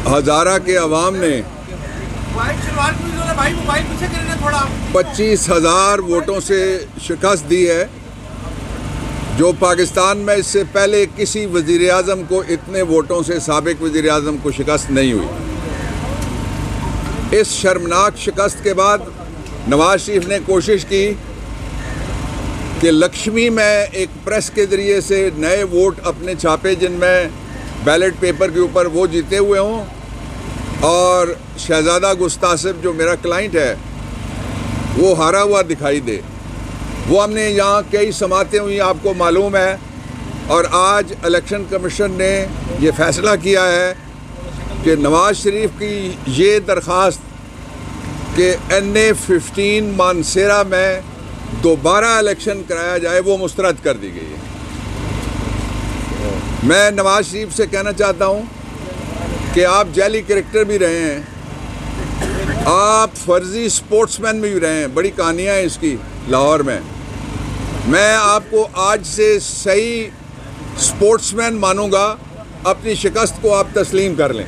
हजारा के अवाम ने 25,000 वोटों से शिकस्त दी है, जो पाकिस्तान में इससे पहले किसी वज़ीर आज़म को इतने वोटों से साबिक वज़ीर आज़म को शिकस्त नहीं हुई। इस शर्मनाक शिकस्त के बाद नवाज शरीफ ने कोशिश की कि लक्ष्मी में एक प्रेस के ज़रिए से नए वोट अपने छापे जिनमें बैलेट पेपर के ऊपर वो जीते हुए हों, और शहज़ादा गुस्तासिब जो मेरा क्लाइंट है वो हारा हुआ दिखाई दे। वो हमने यहाँ कई समातें हुई, आपको मालूम है, और आज इलेक्शन कमीशन ने ये फ़ैसला किया है कि नवाज शरीफ की ये दरख्वास्त कि NA-15 मानसेरा में दोबारा इलेक्शन कराया जाए वो मुस्तरद कर दी गई है। मैं नवाज शरीफ से कहना चाहता हूँ कि आप जैली कैरेक्टर भी रहे हैं, आप फर्जी स्पोर्ट्समैन भी रहे हैं, बड़ी कहानियाँ हैं इसकी लाहौर में। मैं आपको आज से सही स्पोर्ट्समैन मानूंगा, अपनी शिकस्त को आप तस्लीम कर लें।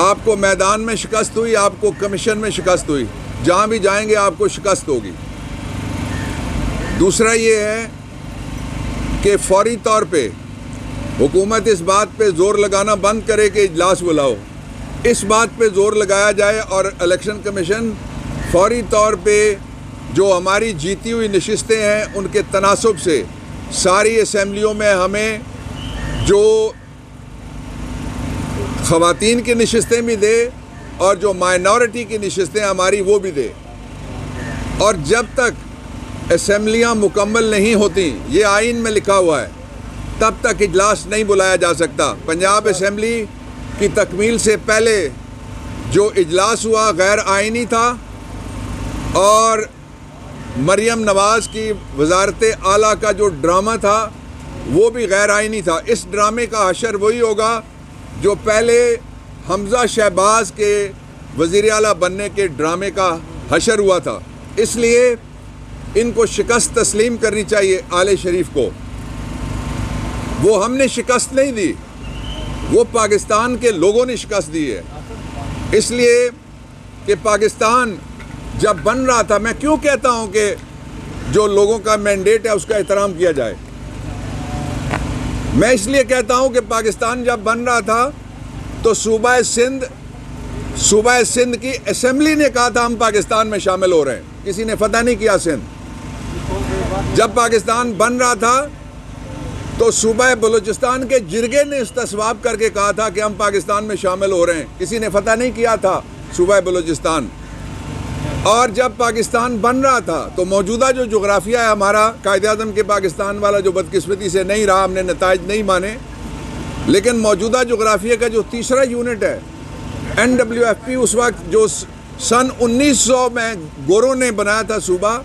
आपको मैदान में शिकस्त हुई, आपको कमीशन में शिकस्त हुई, जहाँ भी जाएंगे आपको शिकस्त होगी। दूसरा ये है कि फौरी तौर पे हुकूमत इस बात पे ज़ोर लगाना बंद करे कि इजलास बुलाओ, इस बात पे ज़ोर लगाया जाए और इलेक्शन कमीशन फौरी तौर पे जो हमारी जीती हुई नशिस्तें हैं उनके तनासुब से सारी असम्बलियों में हमें जो ख़वातीन की नशिस्तें भी दे और जो माइनॉरिटी की नशिस्तें हमारी वो भी दे। और जब तक असम्बलियाँ मुकम्मल नहीं होती, ये आइन में लिखा हुआ है, तब तक इजलास नहीं बुलाया जा सकता। पंजाब असम्बली की तकमील से पहले जो इजलास हुआ गैर आइनी था, और मरियम नवाज़ की वजारत आला का जो ड्रामा था वो भी गैर आइनी था। इस ड्रामे का हशर वही होगा जो पहले हमज़ा शहबाज के वज़ीर आला बनने के ड्रामे का हशर हुआ था। इसलिए इनको शिकस्त तस्लीम करनी चाहिए आले शरीफ को। वो हमने शिकस्त नहीं दी, वो पाकिस्तान के लोगों ने शिकस्त दी है। इसलिए कि पाकिस्तान जब बन रहा था, मैं क्यों कहता हूं कि जो लोगों का मैंडेट है उसका एहतराम किया जाए। मैं इसलिए कहता हूं कि पाकिस्तान जब बन रहा था तो सूबा सिंध की असेंबली ने कहा था हम पाकिस्तान में शामिल हो रहे हैं, किसी ने फतह नहीं किया सिंध। जब पाकिस्तान बन रहा था तो सूबा बलूचिस्तान के जिरगे ने इस्तेसवाब करके कहा था कि हम पाकिस्तान में शामिल हो रहे हैं, किसी ने फतह नहीं किया था सूबा बलूचिस्तान। और जब पाकिस्तान बन रहा था तो मौजूदा जो जोग्राफिया है हमारा, कायद-ए-आज़म के पाकिस्तान वाला जो बदकिस्मती से नहीं रहा, हमने नताइज नहीं माने, लेकिन मौजूदा जोग्राफिया का जो तीसरा यूनिट है NWFP, उस वक्त जो सन 1900 में गोरों ने बनाया था सूबा,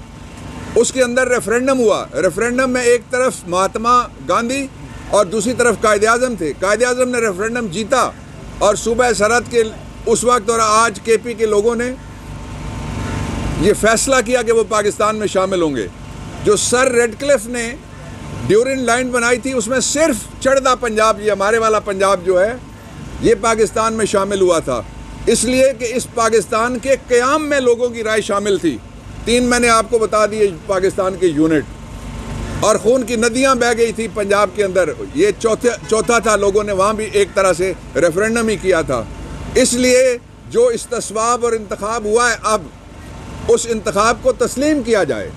उसके अंदर रेफरेंडम हुआ। रेफरेंडम में एक तरफ महात्मा गांधी और दूसरी तरफ कायद-ए-आज़म थे। कायद-ए-आज़म ने रेफरेंडम जीता और सूबा सरहद के उस वक्त और आज KP के लोगों ने ये फैसला किया कि वो पाकिस्तान में शामिल होंगे। जो सर रेडक्लिफ ने ड्यूरिंग लाइन बनाई थी उसमें सिर्फ चढ़दा पंजाब, ये हमारे वाला पंजाब जो है, ये पाकिस्तान में शामिल हुआ था। इसलिए कि इस पाकिस्तान के क़याम में लोगों की राय शामिल थी। 3 मैंने आपको बता दिए पाकिस्तान के यूनिट, और खून की नदियां बह गई थी पंजाब के अंदर। ये चौथा था, लोगों ने वहाँ भी एक तरह से रेफरेंडम ही किया था। इसलिए जो इस्तेसवाब और इंतखाब हुआ है, अब उस इंतखाब को तस्लीम किया जाए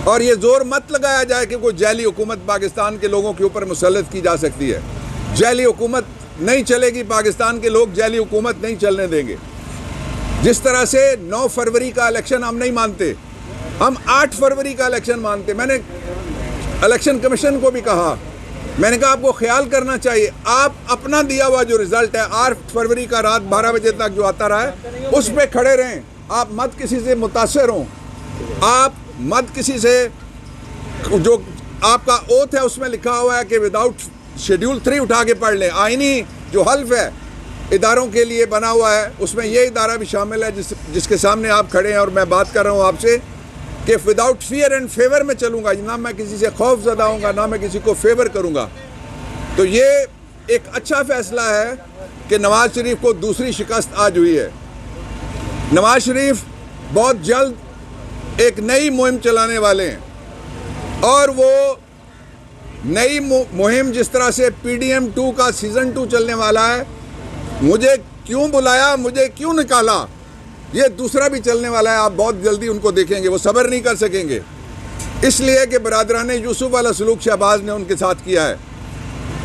और ये ज़ोर मत लगाया जाए कि कोई जैली हुकूमत पाकिस्तान के लोगों के ऊपर मुसल्लत की जा सकती है। जैली हुकूमत नहीं चलेगी, पाकिस्तान के लोग जैली हुकूमत नहीं चलने देंगे। जिस तरह से 9 फरवरी का इलेक्शन हम नहीं मानते, हम 8 फरवरी का इलेक्शन मानते। मैंने इलेक्शन कमीशन को भी कहा, मैंने कहा आपको ख्याल करना चाहिए, आप अपना दिया हुआ जो रिज़ल्ट है 8 फरवरी का रात 12 बजे तक जो आता रहा है उस पर खड़े रहें। आप मत किसी से मुतासर हों, आप मत किसी से, जो आपका ओथ है उसमें लिखा हुआ है कि विदाउट शेड्यूल 3 उठा के पढ़ लें। आइनी जो हल्फ है इदारों के लिए बना हुआ है उसमें ये इदारा भी शामिल है जिसके सामने आप खड़े हैं और मैं बात कर रहा हूँ आपसे कि विदाउट फियर एंड फेवर में चलूँगा, ना मैं किसी से खौफ ज़दा हूँगा, ना मैं किसी को फेवर करूँगा। तो ये एक अच्छा फ़ैसला है कि नवाज शरीफ को दूसरी शिकस्त आज हुई है। नवाज शरीफ बहुत जल्द एक नई मुहिम चलाने वाले हैं और वो नई मुहिम जिस तरह से PDM 2 का सीज़न 2 चलने वाला है, मुझे क्यों बुलाया, मुझे क्यों निकाला, ये दूसरा भी चलने वाला है। आप बहुत जल्दी उनको देखेंगे, वो सब्र नहीं कर सकेंगे, इसलिए कि बरादरान यूसुफ वाला सलूक शहबाज ने उनके साथ किया है।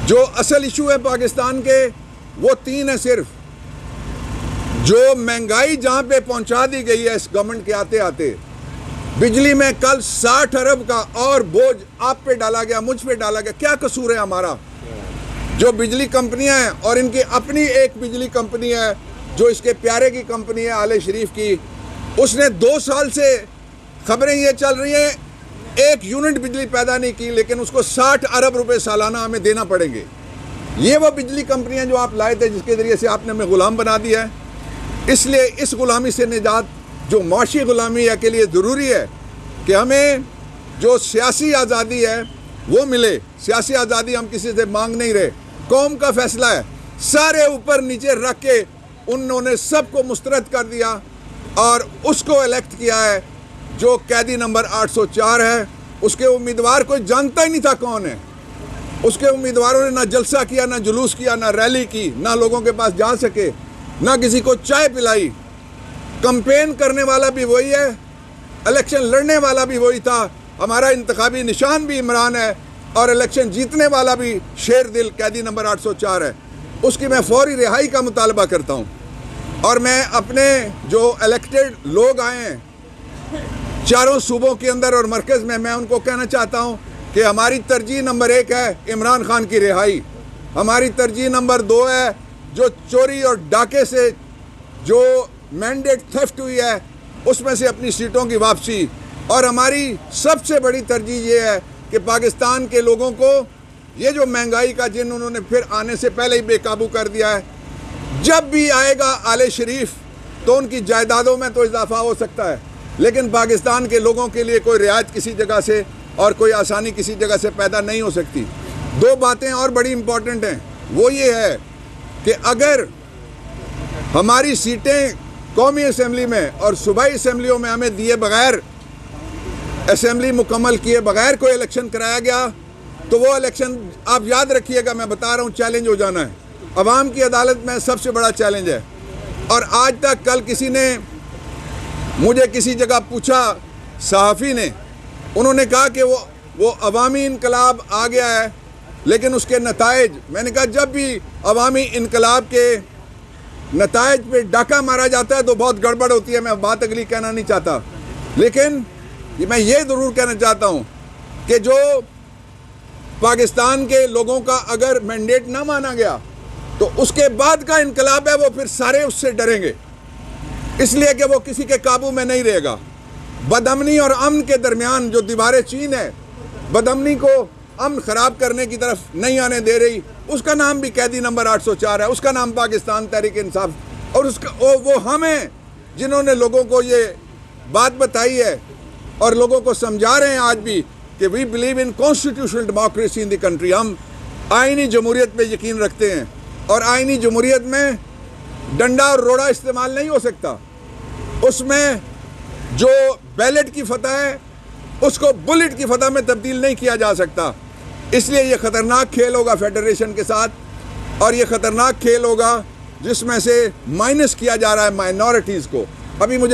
जो असल इशू है पाकिस्तान के वो 3 है सिर्फ। जो महंगाई जहाँ पे पहुँचा दी गई है इस गवर्नमेंट के आते आते, बिजली में कल 60 अरब का और बोझ आप पे डाला गया, मुझ पे डाला गया। क्या कसूर है हमारा? जो बिजली कंपनियां हैं और इनकी अपनी एक बिजली कंपनी है जो इसके प्यारे की कंपनी है आले शरीफ की, उसने 2 साल से खबरें ये चल रही हैं 1 यूनिट बिजली पैदा नहीं की, लेकिन उसको 60 अरब रुपए सालाना हमें देना पड़ेंगे। ये वो बिजली कंपनियां जो आप लाए थे जिसके ज़रिए से आपने हमें ग़ुलाम बना दिया है। इसलिए इस ग़ुलामी से निजात जो माशी ग़ुलामी है के लिए ज़रूरी है कि हमें जो सियासी आज़ादी है वो मिले। सियासी आज़ादी हम किसी से मांग नहीं रहे, कौम का फैसला है। सारे ऊपर नीचे रख के उन्होंने सबको मुस्तरद कर दिया और उसको इलेक्ट किया है जो कैदी नंबर 804 है। उसके उम्मीदवार कोई जानता ही नहीं था कौन है। उसके उम्मीदवारों ने ना जलसा किया, ना जुलूस किया, ना रैली की, ना लोगों के पास जा सके, ना किसी को चाय पिलाई। कंपेन करने वाला भी वही है, इलेक्शन लड़ने वाला भी वही था। हमारा इंतखाबी निशान भी इमरान है और इलेक्शन जीतने वाला भी शेर दिल कैदी नंबर 804 है। उसकी मैं फौरी रिहाई का मुतालबा करता हूँ। और मैं अपने जो इलेक्टेड लोग आए हैं चारों सूबों के अंदर और मरकज़ में, मैं उनको कहना चाहता हूँ कि हमारी तरजीह नंबर 1 है इमरान खान की रिहाई। हमारी तरजीह नंबर 2 है जो चोरी और डाके से जो मैंडेट थेफ्ट हुई है उसमें से अपनी सीटों की वापसी। और हमारी सबसे बड़ी तरजीह ये है कि पाकिस्तान के लोगों को ये जो महंगाई का जिन उन्होंने फिर आने से पहले ही बेकाबू कर दिया है, जब भी आएगा आले शरीफ तो उनकी जायदादों में तो इजाफा हो सकता है, लेकिन पाकिस्तान के लोगों के लिए कोई रियायत किसी जगह से और कोई आसानी किसी जगह से पैदा नहीं हो सकती। 2 बातें और बड़ी इम्पॉर्टेंट हैं, वो ये है कि अगर हमारी सीटें कौमी असम्बली में और सूबाई असम्बलियों में हमें दिए बगैर, असम्बली मुकम्मल किए बगैर कोई इलेक्शन कराया गया तो वो इलेक्शन आप याद रखिएगा, मैं बता रहा हूँ, चैलेंज हो जाना है। अवाम की अदालत में सबसे बड़ा चैलेंज है। और आज तक कल किसी ने मुझे किसी जगह पूछा, सहाफ़ी ने, उन्होंने कहा कि वो अवामी इनकलाब आ गया है लेकिन उसके नताइज, मैंने कहा जब भी अवामी इनकलाब के नताइज पे डाका मारा जाता है तो बहुत गड़बड़ होती है। मैं बात अगली कहना नहीं चाहता, लेकिन मैं ये ज़रूर कहना चाहता हूँ कि जो पाकिस्तान के लोगों का अगर मैंडेट ना माना गया तो उसके बाद का इनकलाब है वो फिर सारे उससे डरेंगे, इसलिए कि वो किसी के काबू में नहीं रहेगा। बदअमनी और अमन के दरमियान जो दीवारें चीन है, बदअमनी को अमन ख़राब करने की तरफ नहीं आने दे रही, उसका नाम भी कैदी नंबर 804 है, उसका नाम पाकिस्तान तहरीक इंसाफ। और उसका वो हम हैं जिन्होंने लोगों को ये बात बताई है और लोगों को समझा रहे हैं आज भी कि we believe in constitutional democracy in the country. हम आइनी जमहूरियत पे यकीन रखते हैं और आइनी जमहूरियत में डंडा और रोड़ा इस्तेमाल नहीं हो सकता। उसमें जो बैलेट की फतह है उसको बुलेट की फतह में तब्दील नहीं किया जा सकता। इसलिए ये ख़तरनाक खेल होगा फेडरेशन के साथ, और ये ख़तरनाक खेल होगा जिसमें से माइनस किया जा रहा है माइनॉरिटीज़ को। अभी मुझे